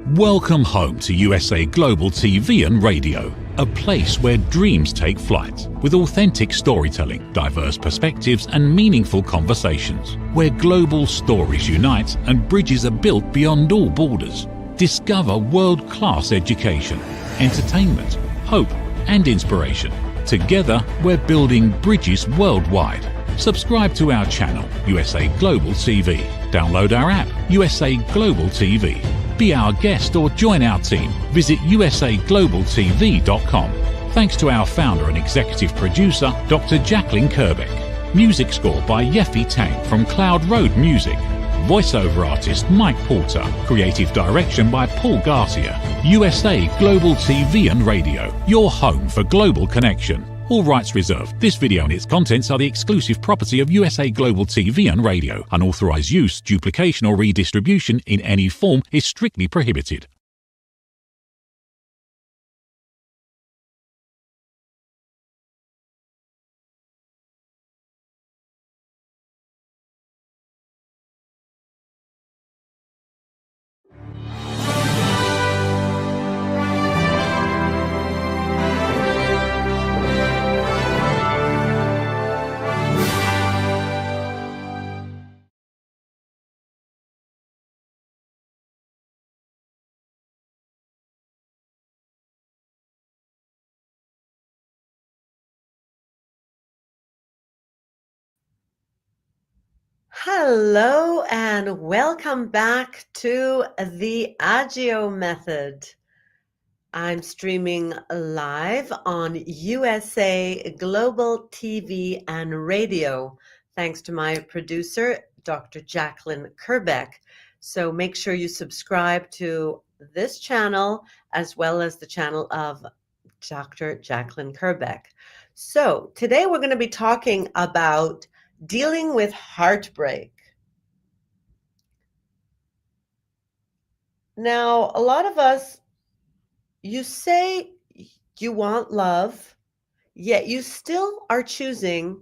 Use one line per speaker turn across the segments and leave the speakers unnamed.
Welcome home to USA Global TV and Radio, a place where dreams take flight, with authentic storytelling, diverse perspectives and meaningful conversations, where global stories unite and bridges are built beyond all borders. Discover world-class education, entertainment, hope and inspiration. Together, we're building bridges worldwide. Subscribe to our channel, USA Global TV. Download our app, USA Global TV. Be our guest or join our team. Visit usaglobaltv.com. Thanks to our founder and executive producer, Dr. Jacqueline Kerbeck. Music score by Yeffy Tang from Cloud Road Music. Voiceover artist Mike Porter. Creative direction by Paul Garcia. USA Global TV and Radio, your home for global connection. All rights reserved. This video and its contents are the exclusive property of USA Global TV and Radio. Unauthorized use, duplication or redistribution in any form is strictly prohibited.
Hello and welcome back to the Agio Method. I'm streaming live on USA Global TV and Radio, thanks to my producer, Dr. Jacqueline Kerbeck. So make sure you subscribe to this channel as well as the channel of Dr. Jacqueline Kerbeck. So today we're going to be talking about dealing with heartbreak. Now, a lot of us, you say you want love, yet you still are choosing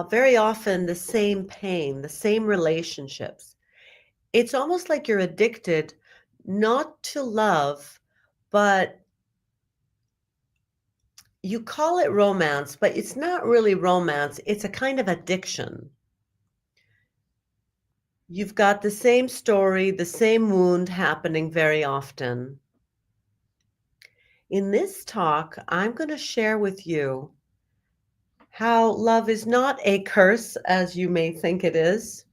very often the same pain, the same relationships. It's almost like you're addicted not to love, but you call it romance, but it's not really romance. It's a kind of addiction. You've got the same story, the same wound happening very often. In this talk, I'm going to share with you how love is not a curse, as you may think it is,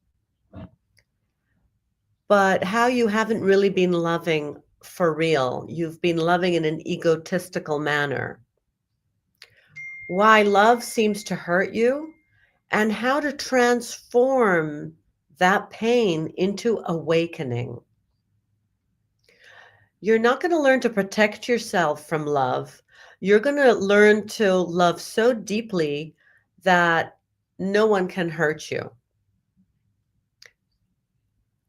but how you haven't really been loving for real. You've been loving in an egotistical manner. Why love seems to hurt you, and how to transform that pain into awakening. You're not going to learn to protect yourself from love. You're going to learn to love so deeply that no one can hurt you.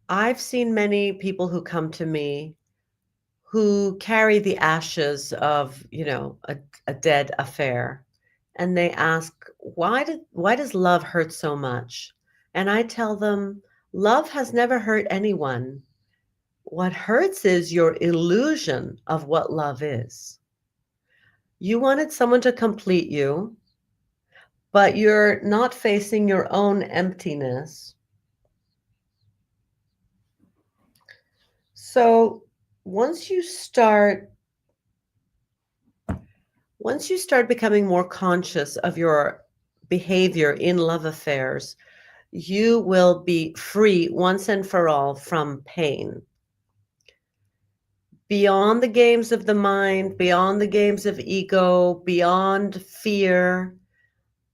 I've seen many people who come to me who carry the ashes of, a dead affair. And they ask, why does love hurt so much? And I tell them, love has never hurt anyone. What hurts is your illusion of what love is. You wanted someone to complete you, but you're not facing your own emptiness. So once you start becoming more conscious of your behavior in love affairs, you will be free once and for all from pain. Beyond the games of the mind, beyond the games of ego, beyond fear,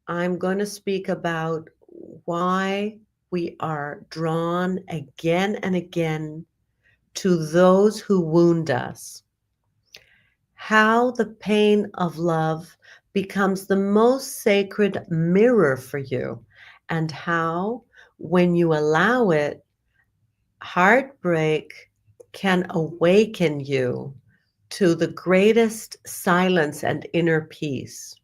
I'm going to speak about why we are drawn again and again to those who wound us. How the pain of love becomes the most sacred mirror for you, and how, when you allow it, heartbreak can awaken you to the greatest silence and inner peace.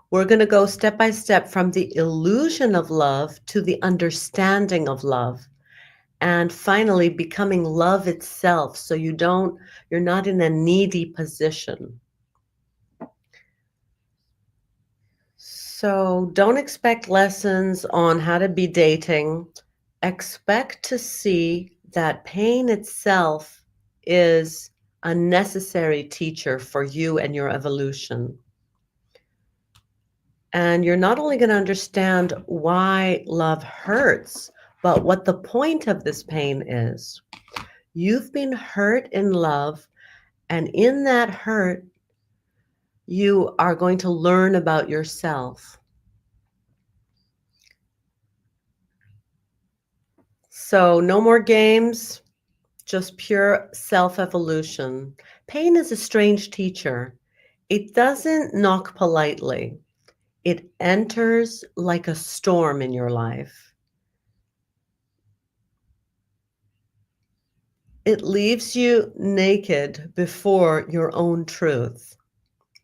We're going to go step by step from the illusion of love to the understanding of love. and finally becoming love itself, so you're not in a needy position. So don't expect lessons on how to be dating. Expect to see that pain itself is a necessary teacher for you and your evolution. And you're not only going to understand why love hurts, but what the point of this pain is. You've been hurt in love, and in that hurt, you are going to learn about yourself. So, no more games, just pure self evolution. Pain is a strange teacher. It doesn't knock politely, it enters like a storm in your life. It leaves you naked before your own truth.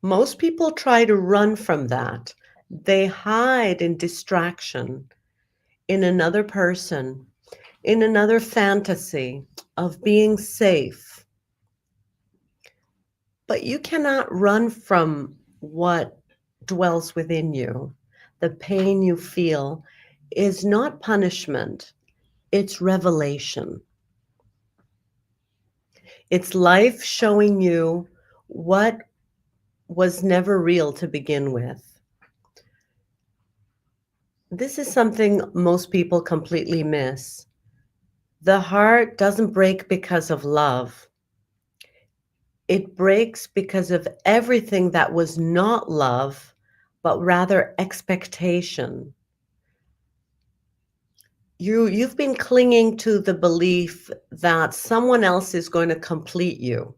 Most people try to run from that. They hide in distraction, in another person, in another fantasy of being safe. But you cannot run from what dwells within you. The pain you feel is not punishment, it's revelation. It's life showing you what was never real to begin with. This is something most people completely miss. The heart doesn't break because of love. It breaks because of everything that was not love, but rather expectation. You've been clinging to the belief that someone else is going to complete you.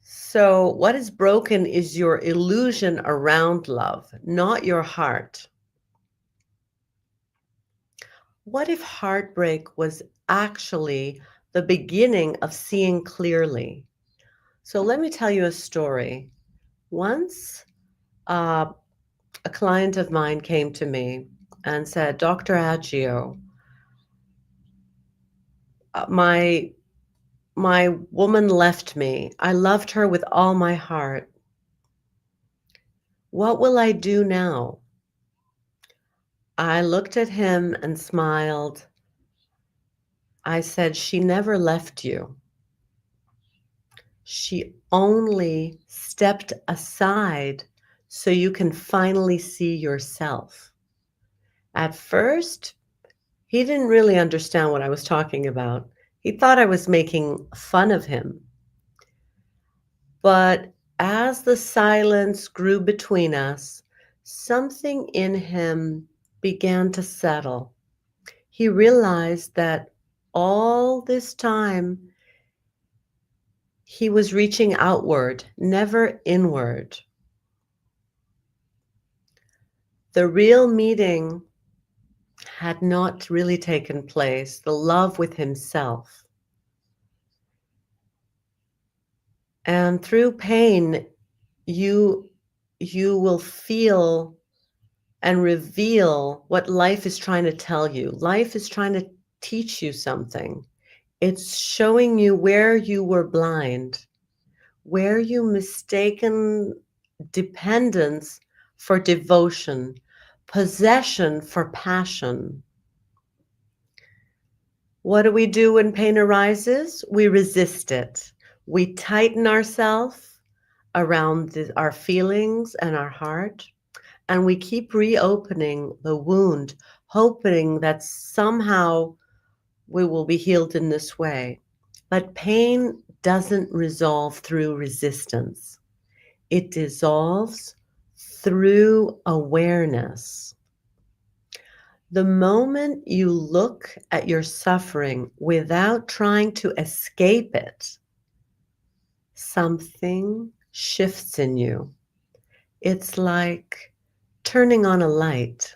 So what is broken is your illusion around love, not your heart. What if heartbreak was actually the beginning of seeing clearly? So let me tell you a story. Once, a client of mine came to me and said, Dr. Agio, my woman left me. I loved her with all my heart. What will I do now? I looked at him and smiled. I said, she never left you. She only stepped aside so you can finally see yourself. At first, he didn't really understand what I was talking about. He thought I was making fun of him. But as the silence grew between us, something in him began to settle. He realized that all this time he was reaching outward, never inward. The real meeting had not really taken place, the love with himself. And through pain, you will feel and reveal what life is trying to tell you. Life is trying to teach you something. It's showing you where you were blind, where you mistaken dependence for devotion, possession for passion. What do we do when pain arises? We resist it. We tighten ourselves around our feelings and our heart, and we keep reopening the wound, hoping that somehow we will be healed in this way. But pain doesn't resolve through resistance. It dissolves through awareness. The moment you look at your suffering without trying to escape it, something shifts in you. It's like turning on a light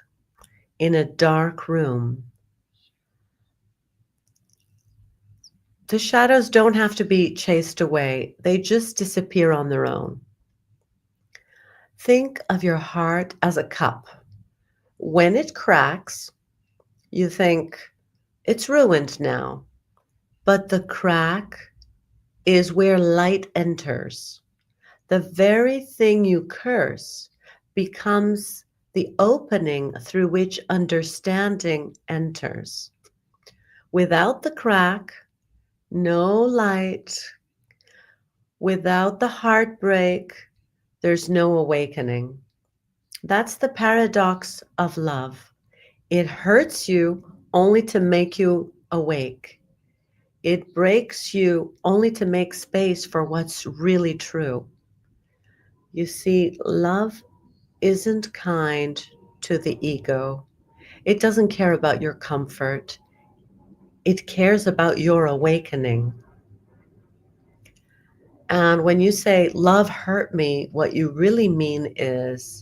in a dark room. The shadows don't have to be chased away, they just disappear on their own. Think of your heart as a cup. When it cracks, You think, it's ruined now. But the crack is where light enters. The very thing you curse becomes the opening through which understanding enters. Without the crack, no light. Without the heartbreak, there's no awakening. That's the paradox of love. It hurts you only to make you awake. It breaks you only to make space for what's really true. You see, love isn't kind to the ego. It doesn't care about your comfort. It cares about your awakening. And when you say love hurt me, what you really mean is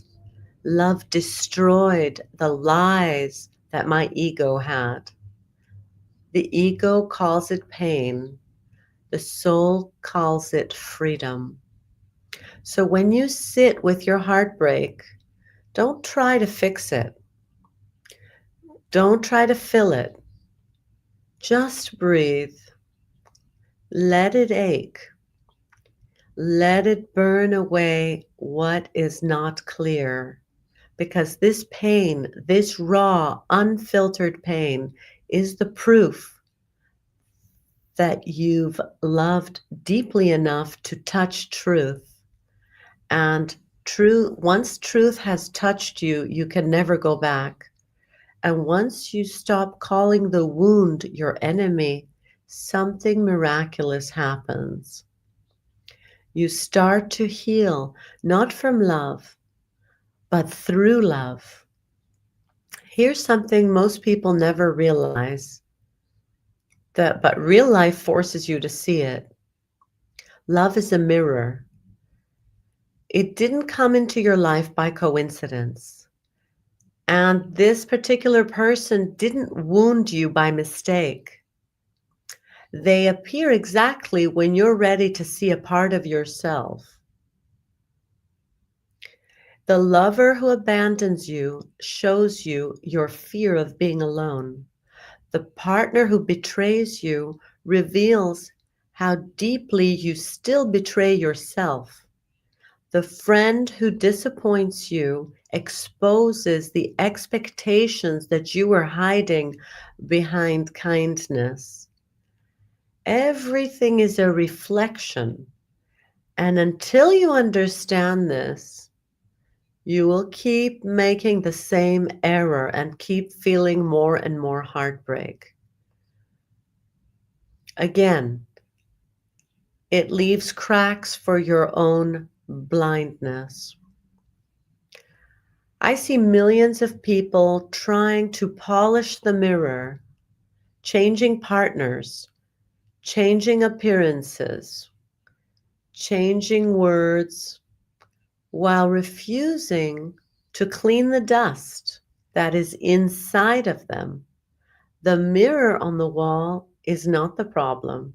love destroyed the lies that my ego had. The ego calls it pain. The soul calls it freedom. So when you sit with your heartbreak, don't try to fix it. Don't try to fill it. Just breathe. Let it ache. Let it burn away what is not clear. Because this pain, this raw, unfiltered pain, is the proof that you've loved deeply enough to touch truth. And once truth has touched you, you can never go back. And once you stop calling the wound your enemy, something miraculous happens. You start to heal, not from love, but through love. Here's something most people never realize, but real life forces you to see it. Love is a mirror. It didn't come into your life by coincidence. And this particular person didn't wound you by mistake. They appear exactly when you're ready to see a part of yourself. The lover who abandons you shows you your fear of being alone. The partner who betrays you reveals how deeply you still betray yourself. The friend who disappoints you exposes the expectations that you were hiding behind kindness. Everything is a reflection. And until you understand this, you will keep making the same error and keep feeling more and more heartbreak. Again, it leaves cracks for your own blindness. I see millions of people trying to polish the mirror, changing partners, changing appearances, changing words, while refusing to clean the dust that is inside of them. The mirror on the wall is not the problem.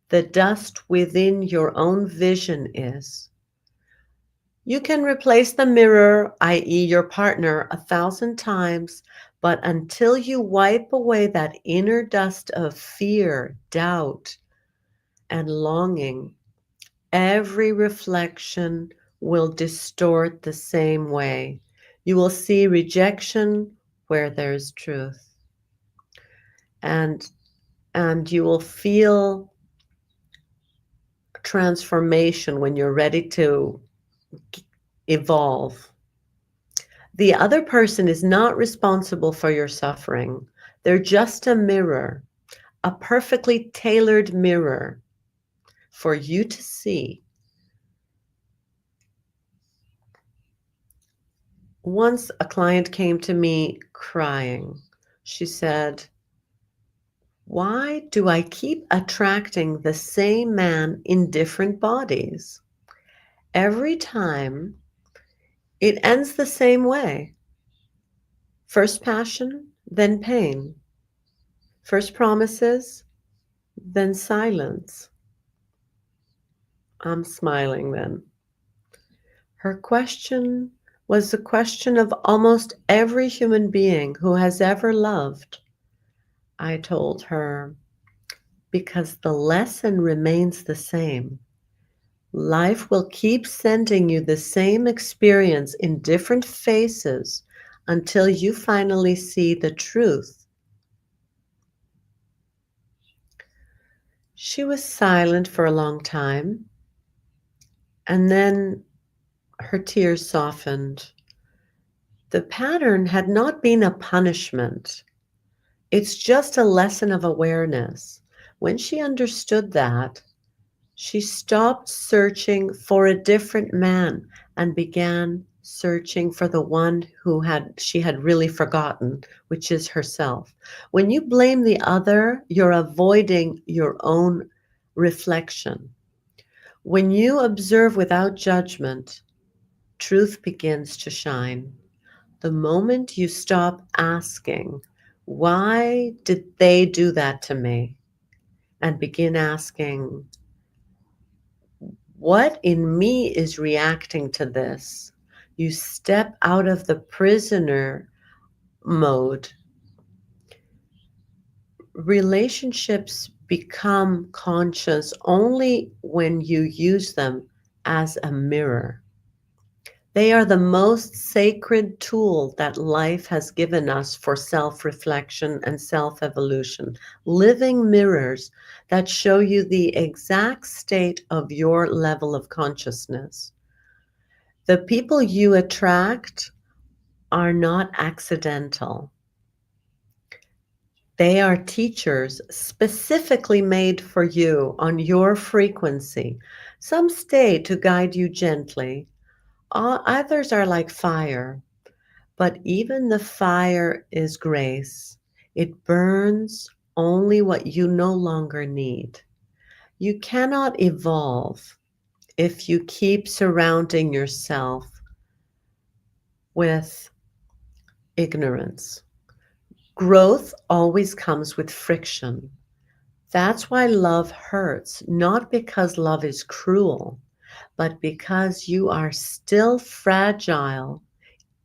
The dust within your own vision is. You can replace the mirror, i.e., your partner, 1,000 times, but until you wipe away that inner dust of fear, doubt, and longing, every reflection will distort the same way. You will see rejection where there's truth. And you will feel transformation when you're ready to evolve. The other person is not responsible for your suffering. They're just a mirror, a perfectly tailored mirror for you to see. Once a client came to me crying. She said, "Why do I keep attracting the same man in different bodies? Every time it ends the same way. First passion, then pain. First promises, then silence." I'm smiling then. Her question was the question of almost every human being who has ever loved. I told her, because the lesson remains the same. Life will keep sending you the same experience in different faces until you finally see the truth. She was silent for a long time, and then her tears softened. The pattern had not been a punishment. It's just a lesson of awareness. When she understood that, she stopped searching for a different man and began searching for the one she had really forgotten, which is herself. When you blame the other, you're avoiding your own reflection. When you observe without judgment, truth begins to shine. The moment you stop asking, why did they do that to me? And begin asking, what in me is reacting to this? You step out of the prisoner mode. Relationships become conscious only when you use them as a mirror. They are the most sacred tool that life has given us for self-reflection and self-evolution. Living mirrors that show you the exact state of your level of consciousness. The people you attract are not accidental. They are teachers specifically made for you on your frequency. Some stay to guide you gently. Others are like fire, but even the fire is grace. It burns only what you no longer need. You cannot evolve if you keep surrounding yourself with ignorance. Growth always comes with friction. That's why love hurts, not because love is cruel, but because you are still fragile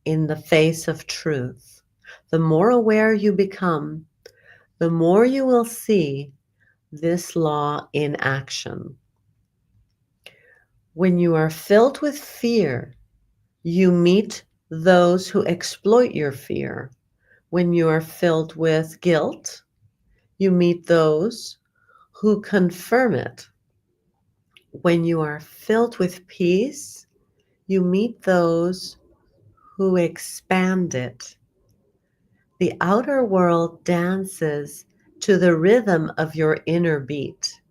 in the face of truth. The more aware you become, the more you will see this law in action. When you are filled with fear, you meet those who exploit your fear. When you are filled with guilt, you meet those who confirm it. When you are filled with peace, you meet those who expand it. The outer world dances to the rhythm of your inner beat.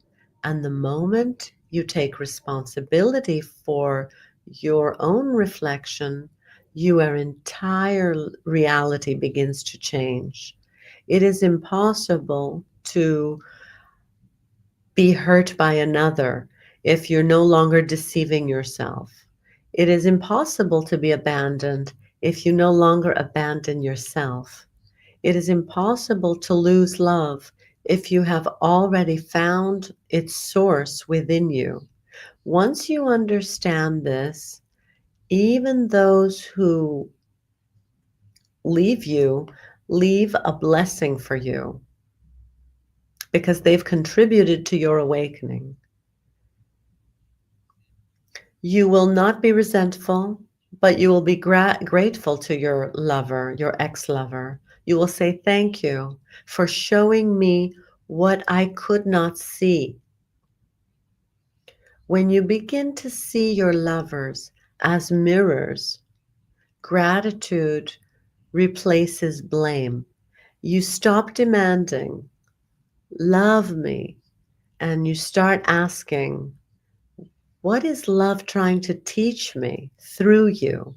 And the moment you take responsibility for your own reflection, your entire reality begins to change. It is impossible to be hurt by another if you're no longer deceiving yourself. It is impossible to be abandoned if you no longer abandon yourself. It is impossible to lose love if you have already found its source within you. Once you understand this, even those who leave you leave a blessing for you because they've contributed to your awakening. You will not be resentful, but you will be grateful to your lover, your ex-lover. You will say, thank you for showing me what I could not see. When you begin to see your lovers as mirrors, gratitude replaces blame. You stop demanding, love me, and you start asking, what is love trying to teach me through you?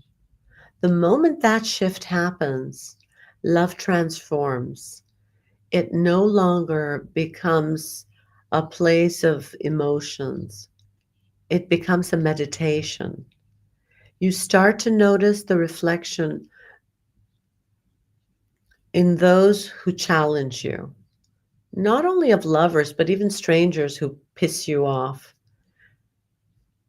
The moment that shift happens, love transforms. It no longer becomes a place of emotions. It becomes a meditation. You start to notice the reflection in those who challenge you, not only of lovers, but even strangers who piss you off.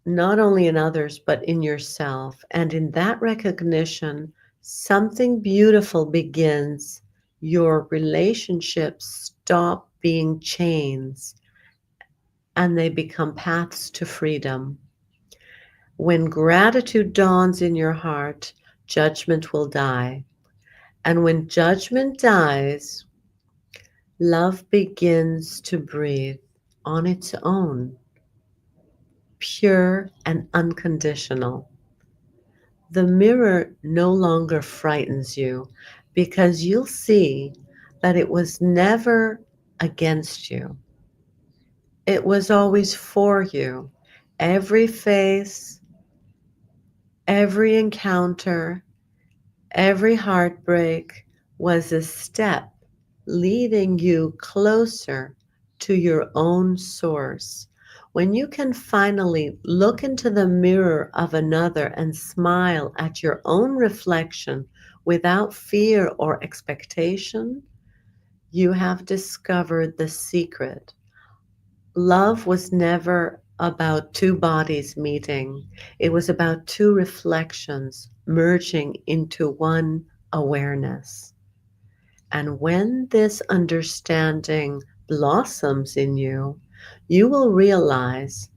not only in others, but in yourself. And in that recognition, something beautiful begins. Your relationships stop being chains and they become paths to freedom. When gratitude dawns in your heart, judgment will die. And when judgment dies, love begins to breathe on its own, pure and unconditional. The mirror no longer frightens you because you'll see that it was never against you. It was always for you. Every face, every encounter, every heartbreak was a step leading you closer to your own source. When you can finally look into the mirror of another and smile at your own reflection without fear or expectation, you have discovered the secret. Love was never about two bodies meeting. It was about two reflections merging into one awareness. And when this understanding blossoms in you, you will realize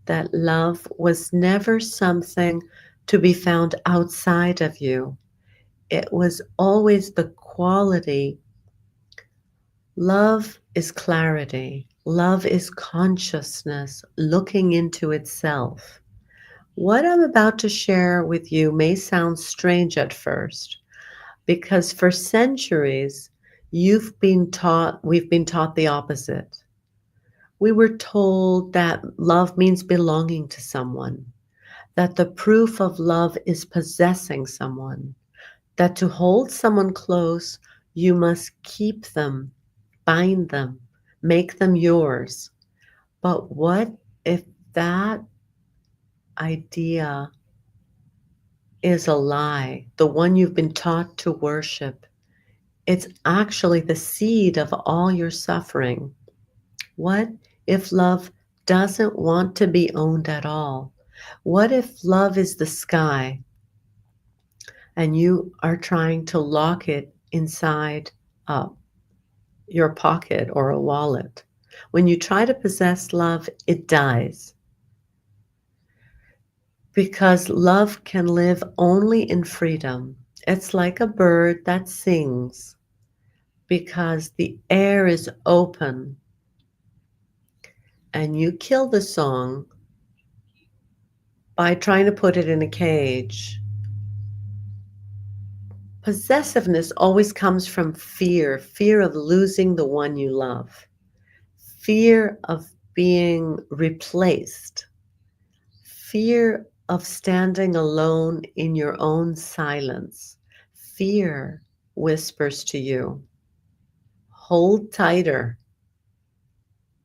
that love was never something to be found outside of you. It was always the quality. Love is clarity. Love is consciousness looking into itself. What I'm about to share with you may sound strange at first because for centuries we've been taught the opposite. We were told that love means belonging to someone, that the proof of love is possessing someone, that to hold someone close, you must keep them, bind them, make them yours. But what if that idea is a lie, the one you've been taught to worship? It's actually the seed of all your suffering. What if love doesn't want to be owned at all? What if love is the sky and you are trying to lock it inside your pocket or a wallet? When you try to possess love, it dies because love can live only in freedom. It's like a bird that sings because the air is open and you kill the song by trying to put it in a cage. Possessiveness always comes from fear of losing the one you love, fear of being replaced, fear of standing alone in your own silence. Fear whispers to you, hold tighter.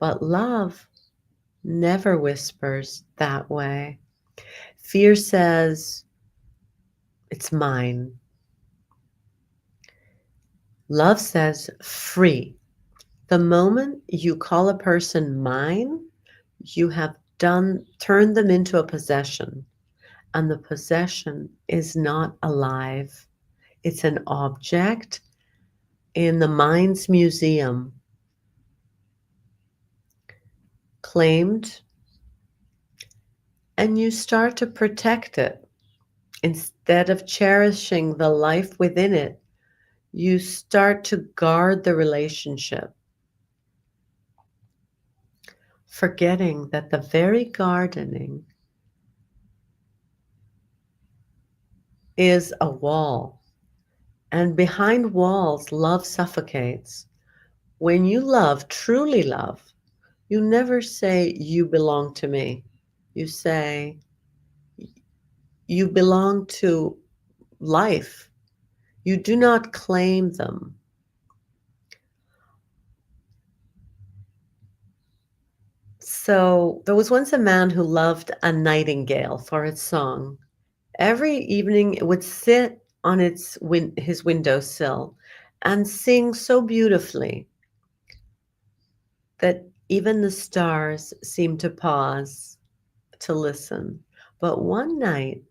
But love never whispers that way. Fear says, it's mine. Love says, free. The moment you call a person mine, you have turned them into a possession. And the possession is not alive. It's an object in the mind's museum, claimed, and you start to protect it. Instead of cherishing the life within it, you start to guard the relationship, forgetting that the very gardening is a wall. And behind walls, love suffocates. When you love, truly love, you never say, you belong to me. You say, you belong to life. You do not claim them. So there was once a man who loved a nightingale for its song. Every evening it would sit on his windowsill and sing so beautifully that even the stars seemed to pause to listen. But one night,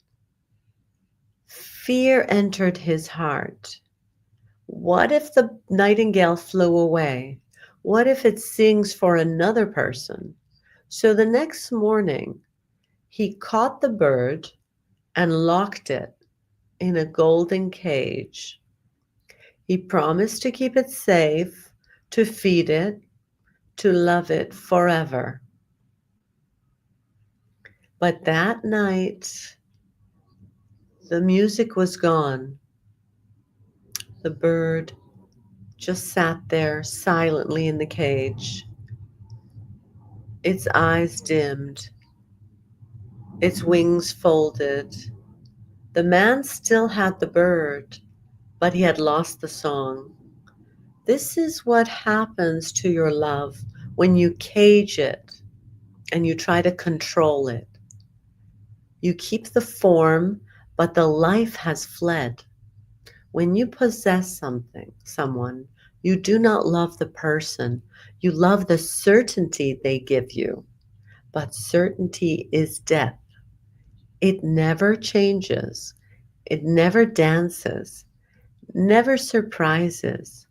fear entered his heart. What if the nightingale flew away? What if it sings for another person? So the next morning, he caught the bird and locked it in a golden cage. He promised to keep it safe, to feed it, to love it forever. But that night, the music was gone. The bird just sat there silently in the cage, its eyes dimmed, its wings folded. The man still had the bird, but he had lost the song. This is what happens to your love when you cage it and you try to control it. You keep the form, but the life has fled. When you possess someone, you do not love the person. You love the certainty they give you. But certainty is death. It never changes. It never dances, never surprises.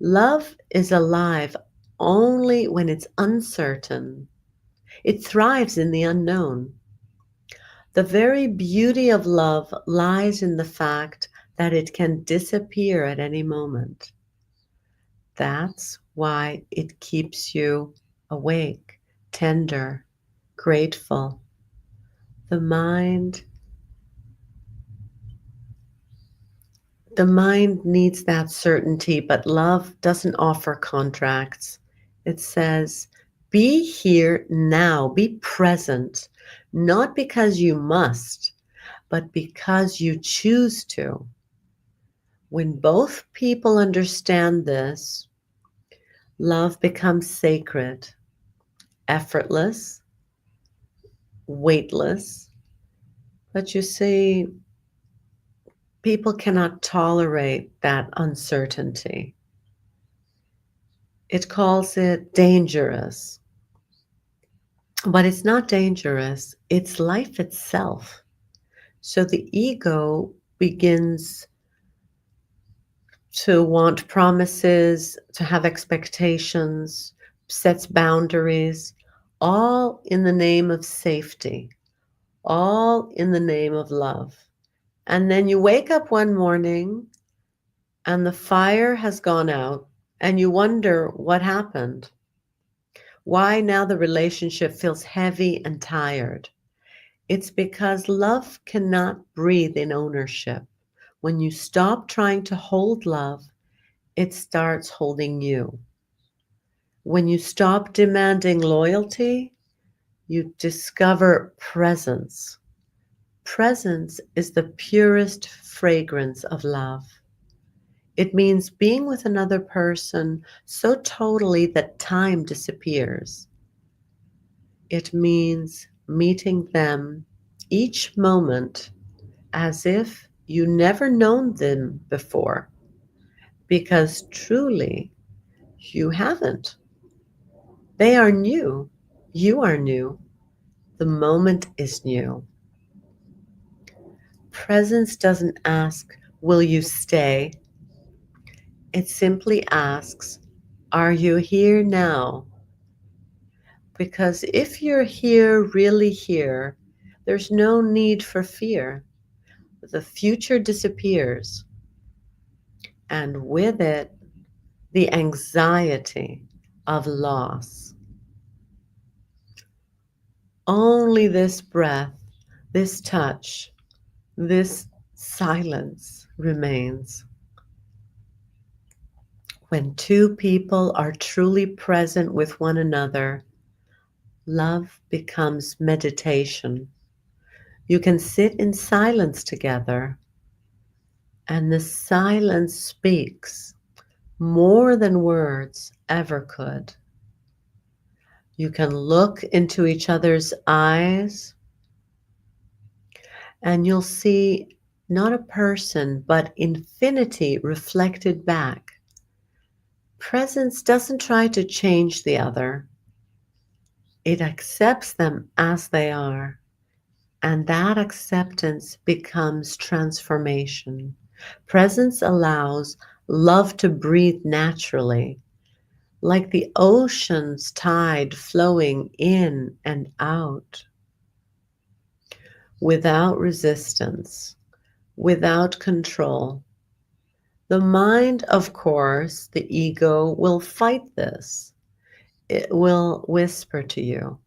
Love is alive only when it's uncertain. It thrives in the unknown. The very beauty of love lies in the fact that it can disappear at any moment. That's why it keeps you awake, tender, grateful. The mind The mind needs that certainty, but love doesn't offer contracts. It says, be here now, be present, not because you must, but because you choose to. When both people understand this, love becomes sacred, effortless, weightless. But you see, people cannot tolerate that uncertainty. It calls it dangerous. But it's not dangerous, it's life itself. So the ego begins to want promises, to have expectations, sets boundaries, all in the name of safety, all in the name of love. And then you wake up one morning and the fire has gone out and you wonder what happened. Why now the relationship feels heavy and tired? It's because love cannot breathe in ownership. When you stop trying to hold love, it starts holding you. When you stop demanding loyalty, you discover presence. Presence is the purest fragrance of love. It means being with another person so totally that time disappears. It means meeting them each moment as if you never known them before, because truly you haven't. They are new. You are new. The moment is new. Presence doesn't ask, will you stay? It simply asks, are you here now? Because if you're here, really here, there's no need for fear. The future disappears, and with it, the anxiety of loss. Only this breath, this touch, this silence remains. When two people are truly present with one another, love becomes meditation. You can sit in silence together, and the silence speaks more than words ever could. You can look into each other's eyes, and you'll see not a person, but infinity reflected back. Presence doesn't try to change the other. It accepts them as they are. And that acceptance becomes transformation. Presence allows love to breathe naturally, like the ocean's tide flowing in and out, without resistance, without control. The mind, of course, the ego will fight this. It will whisper to you,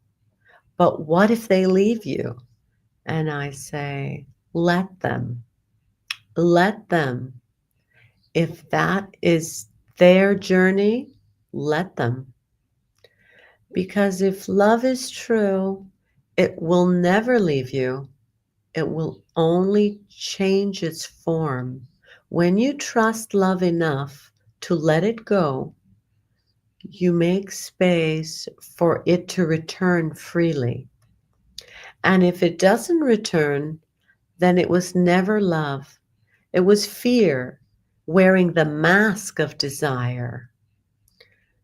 but what if they leave you? And I say, let them, let them. If that is their journey, let them. Because if love is true, it will never leave you. It will only change its form. When you trust love enough to let it go, you make space for it to return freely. And if it doesn't return, then it was never love. It was fear wearing the mask of desire.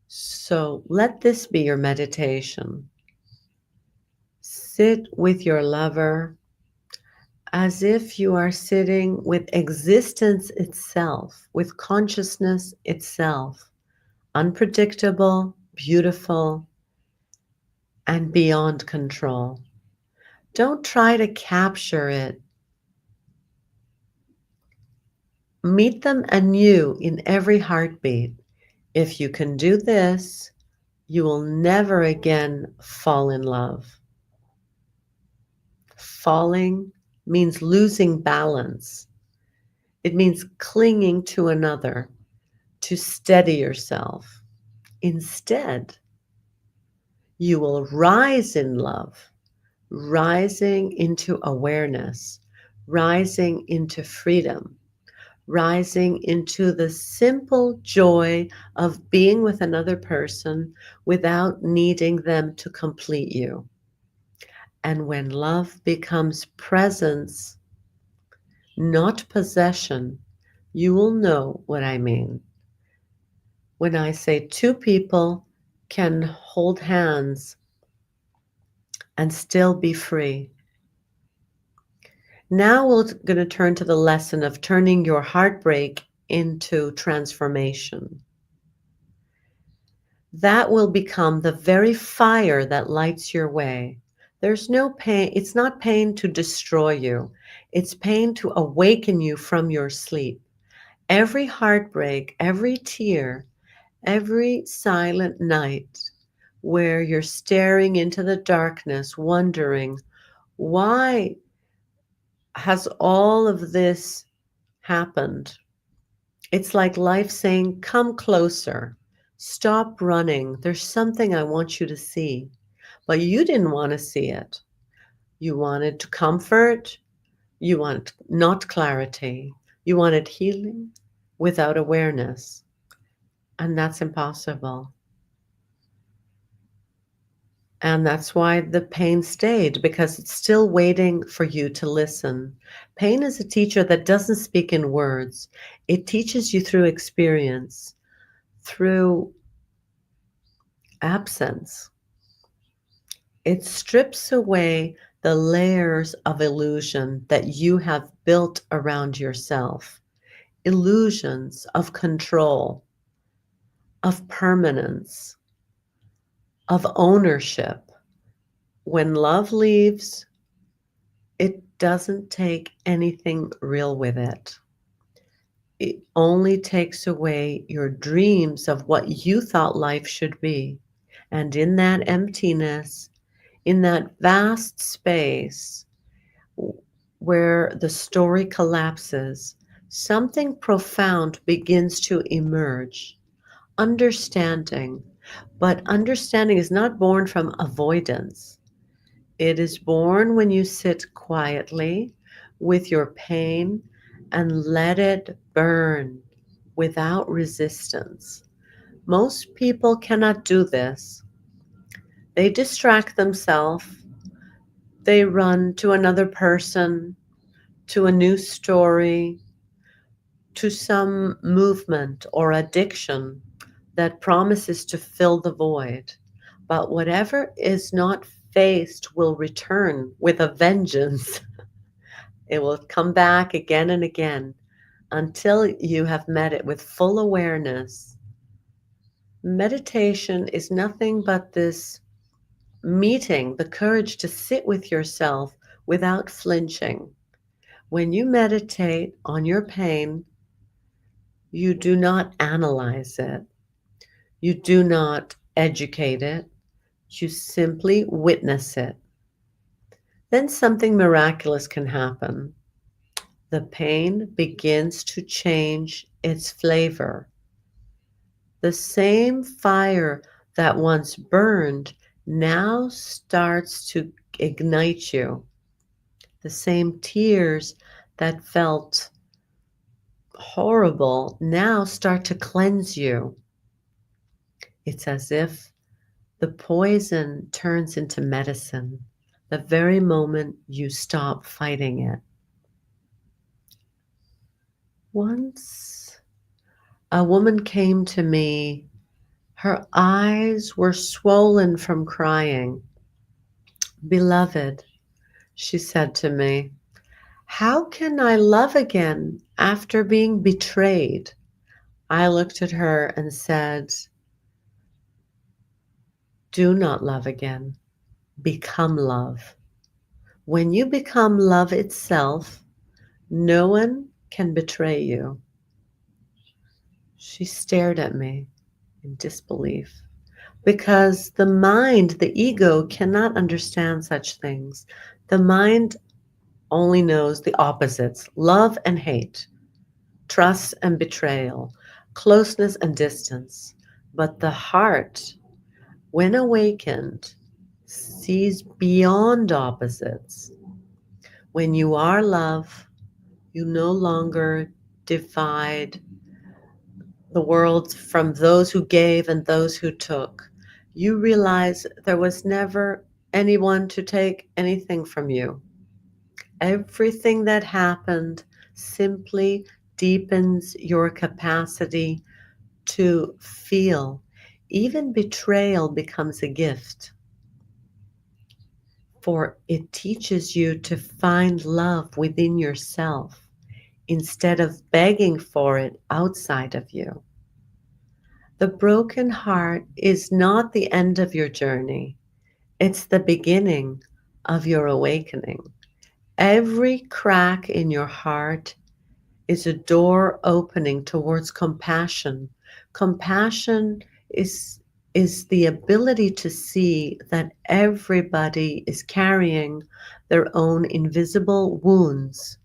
So let this be your meditation. Sit with your lover as if you are sitting with existence itself, with consciousness itself, unpredictable, beautiful, and beyond control. Don't try to capture it. Meet them anew in every heartbeat. If you can do this, you will never again fall in love. Falling means losing balance. It means clinging to another to steady yourself. Instead, you will rise in love, rising into awareness, rising into freedom, rising into the simple joy of being with another person without needing them to complete you. And when love becomes presence, not possession, you will know what I mean. When I say two people can hold hands and still be free. Now we're going to turn to the lesson of turning your heartbreak into transformation. That will become the very fire that lights your way. There's no pain. It's not pain to destroy you. It's pain to awaken you from your sleep. Every heartbreak, every tear, every silent night where you're staring into the darkness, wondering, why has all of this happened? It's like life saying, come closer, stop running. There's something I want you to see. But you didn't want to see it. You wanted to comfort. You want not clarity. You wanted healing without awareness. And that's impossible. And that's why the pain stayed, because it's still waiting for you to listen. Pain is a teacher that doesn't speak in words. It teaches you through experience, through absence. It strips away the layers of illusion that you have built around yourself. Illusions of control, of permanence, of ownership. When love leaves, it doesn't take anything real with it. It only takes away your dreams of what you thought life should be. And in that emptiness, in that vast space where the story collapses, something profound begins to emerge. Understanding. But understanding is not born from avoidance. It is born when you sit quietly with your pain and let it burn without resistance. Most people cannot do this. They distract themselves. They run to another person, to a new story, to some movement or addiction that promises to fill the void. But whatever is not faced will return with a vengeance. It will come back again and again until you have met it with full awareness. Meditation is nothing but this meeting, the courage to sit with yourself without flinching. When you meditate on your pain, you do not analyze it, you do not educate it, you simply witness it. Then something miraculous can happen. The pain begins to change its flavor. The same fire that once burned now starts to ignite you. The same tears that felt horrible now start to cleanse you. It's as if the poison turns into medicine the very moment you stop fighting it. Once a woman came to me. Her eyes were swollen from crying. "Beloved," she said to me, "how can I love again after being betrayed?" I looked at her and said, "Do not love again. Become love. When you become love itself, no one can betray you." She stared at me in disbelief because the mind, the ego, cannot understand such things. The mind only knows the opposites: love and hate, trust and betrayal, closeness and distance. But the heart, when awakened, sees beyond opposites. When you are love, you no longer divide the world from those who gave and those who took. You realize there was never anyone to take anything from you. Everything that happened simply deepens your capacity to feel. Even betrayal becomes a gift, for it teaches you to find love within yourself instead of begging for it outside of you. The broken heart is not the end of your journey, it's the beginning of your awakening. Every crack in your heart is a door opening towards compassion. Compassion is the ability to see that everybody is carrying their own invisible wounds,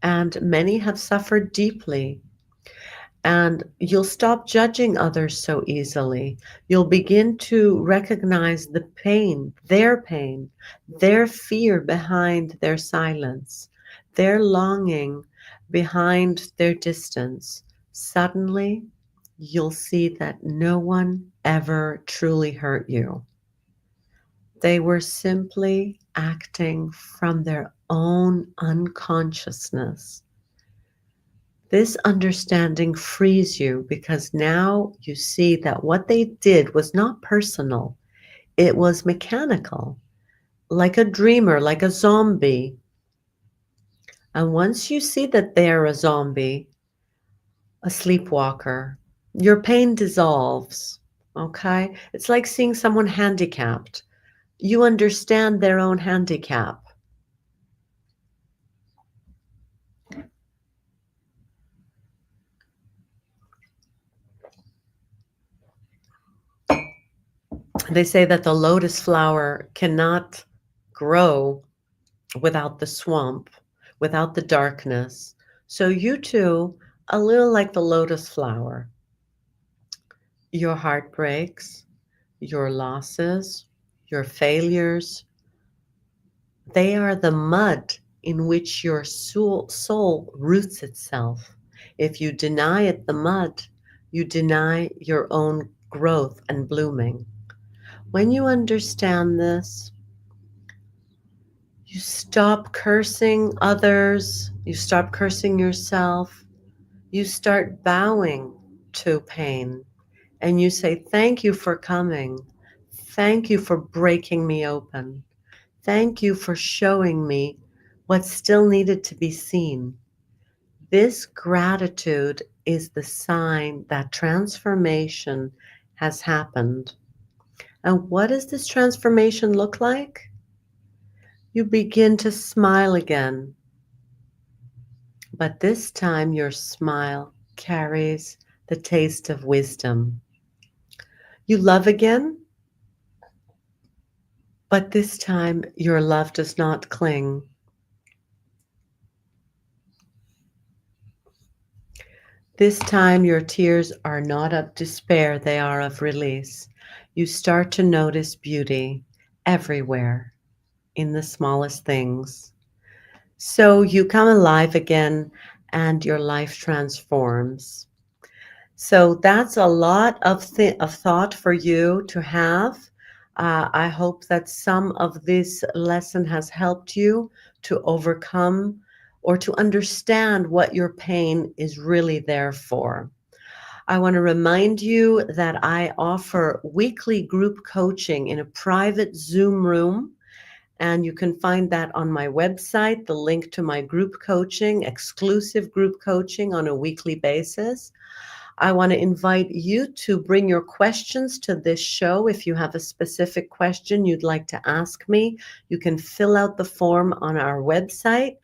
and many have suffered deeply. And you'll stop judging others so easily. You'll begin to recognize the pain, their fear behind their silence, their longing behind their distance. Suddenly, you'll see that no one ever truly hurt you. They were simply acting from their own unconsciousness. This understanding frees you because now you see that what they did was not personal, it was mechanical, like a dreamer, like a zombie. And once you see that they're a zombie, a sleepwalker, your pain dissolves. Okay? It's like seeing someone handicapped. You understand their own handicap. They say that the lotus flower cannot grow without the swamp, without the darkness. So you too, a little like the lotus flower, your heartbreaks, your losses, your failures, they are the mud in which your soul roots itself. If you deny it the mud, you deny your own growth and blooming. When you understand this, you stop cursing others, you stop cursing yourself, you start bowing to pain, and you say, "Thank you for coming. Thank you for breaking me open. Thank you for showing me what still needed to be seen. This gratitude is the sign that transformation has happened. And what does this transformation look like? You begin to smile again, but this time your smile carries the taste of wisdom. You love again, but this time your love does not cling. This time your tears are not of despair, they are of release. You start to notice beauty everywhere in the smallest things. So you come alive again and your life transforms. So that's a lot of thought for you to have. I hope that some of this lesson has helped you to overcome or to understand what your pain is really there for. I want to remind you that I offer weekly group coaching in a private Zoom room. And you can find that on my website, the link to my group coaching, exclusive group coaching on a weekly basis. I want to invite you to bring your questions to this show. If you have a specific question you'd like to ask me, you can fill out the form on our website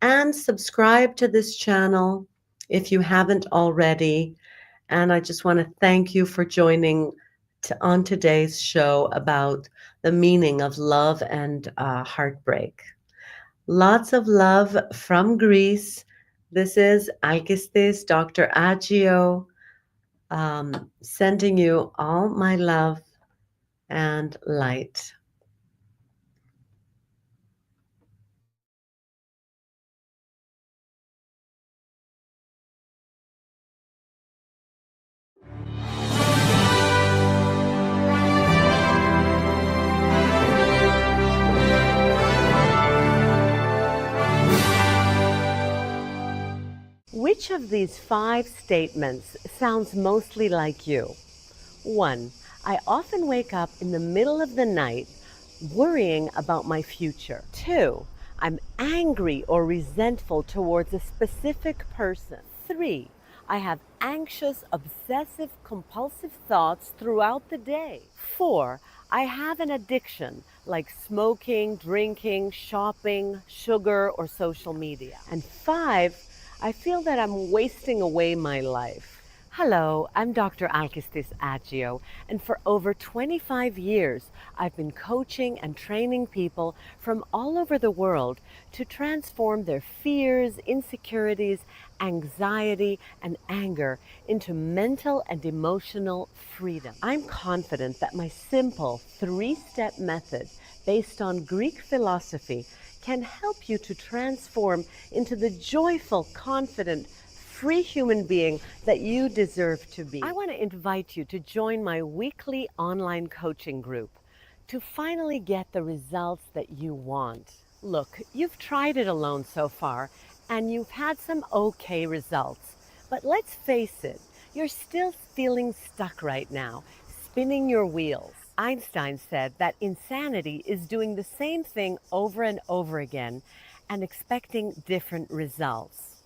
and subscribe to this channel if you haven't already. And I just want to thank you for joining on today's show about the meaning of love and heartbreak. Lots of love from Greece. This is Alkistis, Dr. Agio, sending you all my love and light. Which of these 5 statements sounds mostly like you? 1. I often wake up in the middle of the night worrying about my future. 2. I'm angry or resentful towards a specific person. 3. I have anxious, obsessive, compulsive thoughts throughout the day. 4. I have an addiction like smoking, drinking, shopping, sugar, or social media. And 5, I feel that I'm wasting away my life. Hello, I'm Dr. Alkistis Agio, and for over 25 years, I've been coaching and training people from all over the world to transform their fears, insecurities, anxiety, and anger into mental and emotional freedom. I'm confident that my simple 3-step method based on Greek philosophy can help you to transform into the joyful, confident, free human being that you deserve to be. I want to invite you to join my weekly online coaching group to finally get the results that you want. Look, you've tried it alone so far and you've had some okay results, but let's face it, you're still feeling stuck right now, spinning your wheels. Einstein said that insanity is doing the same thing over and over again and expecting different results.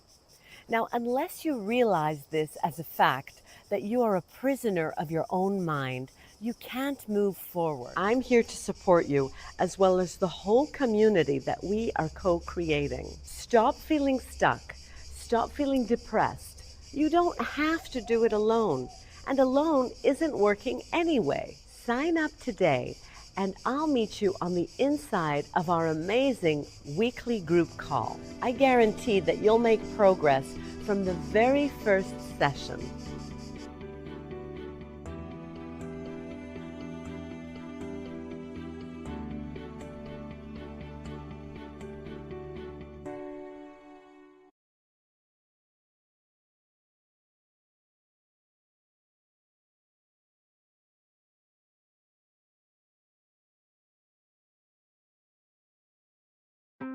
Now, unless you realize this as a fact, that you are a prisoner of your own mind, you can't move forward. I'm here to support you, as well as the whole community that we are co-creating. Stop feeling stuck. Stop feeling depressed. You don't have to do it alone, and alone isn't working anyway. Sign up today, and I'll meet you on the inside of our amazing weekly group call. I guarantee that you'll make progress from the very first session.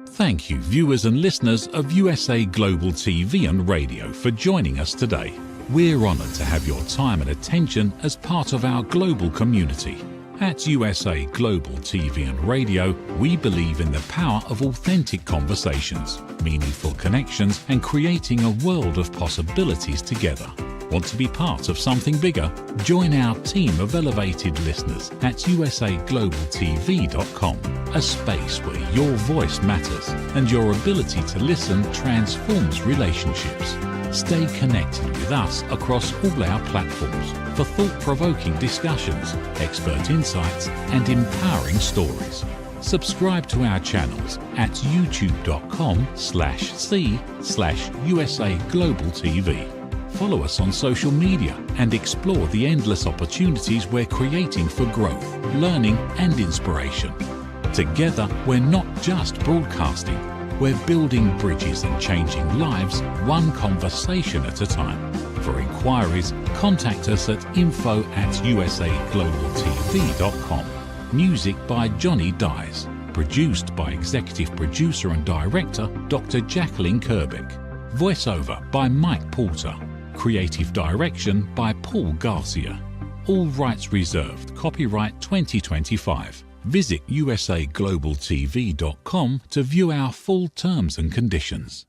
Thank you, viewers and listeners of USA Global TV and Radio, for joining us today. We're honoured to have your time and attention as part of our global community. At USA Global TV and Radio, we believe in the power of authentic conversations, meaningful connections, and creating a world of possibilities together. Want to be part of something bigger? Join our team of elevated listeners at usaglobaltv.com, a space where your voice matters and your ability to listen transforms relationships. Stay connected with us across all our platforms for thought-provoking discussions, expert insights, and empowering stories. Subscribe to our channels at youtube.com/c/USA Global TV. Follow us on social media and explore the endless opportunities we're creating for growth, learning, and inspiration. Together, we're not just broadcasting, we're building bridges and changing lives one conversation at a time. For inquiries, contact us at info@usaglobaltv.com. Music by Johnny Dies. Produced by Executive Producer and Director Dr. Jacqueline Kerbeck. Voiceover by Mike Porter. Creative Direction by Paul Garcia. All rights reserved. Copyright 2025. Visit usaglobaltv.com to view our full terms and conditions.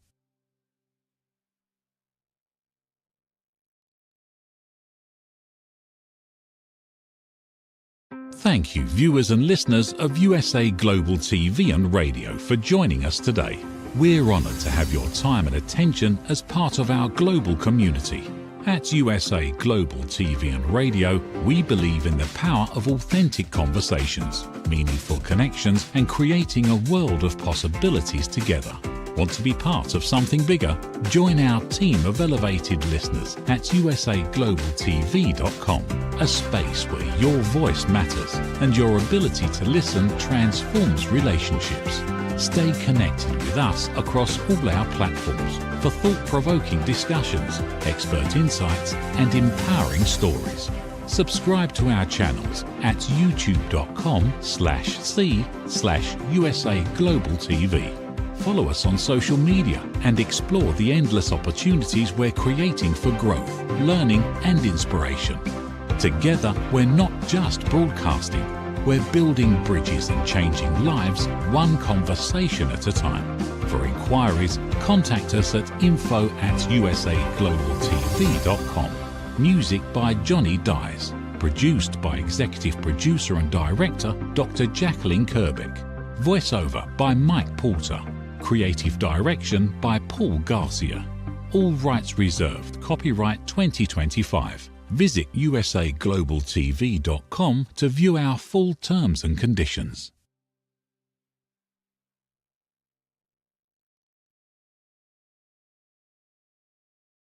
Thank you, viewers and listeners of USA Global TV and Radio, for joining us today. We're honoured to have your time and attention as part of our global community. At USA Global TV and Radio, we believe in the power of authentic conversations, meaningful connections, and creating a world of possibilities together. Want to be part of something bigger? Join our team of elevated listeners at usaglobaltv.com, a space where your voice matters and your ability to listen transforms relationships. Stay connected with us across all our platforms for thought-provoking discussions, expert insights, and empowering stories. Subscribe to our channels at youtube.com/c/USA Global TV. Follow us on social media and explore the endless opportunities we're creating for growth, learning, and inspiration. Together, we're not just broadcasting, we're building bridges and changing lives one conversation at a time. For inquiries, contact us at info@usaglobaltv.com. Music by Johnny Dies. Produced by Executive Producer and Director Dr. Jacqueline Kerbeck. Voiceover by Mike Porter. Creative Direction by Paul Garcia. All rights reserved. Copyright 2025. Visit usaglobaltv.com to view our full terms and conditions.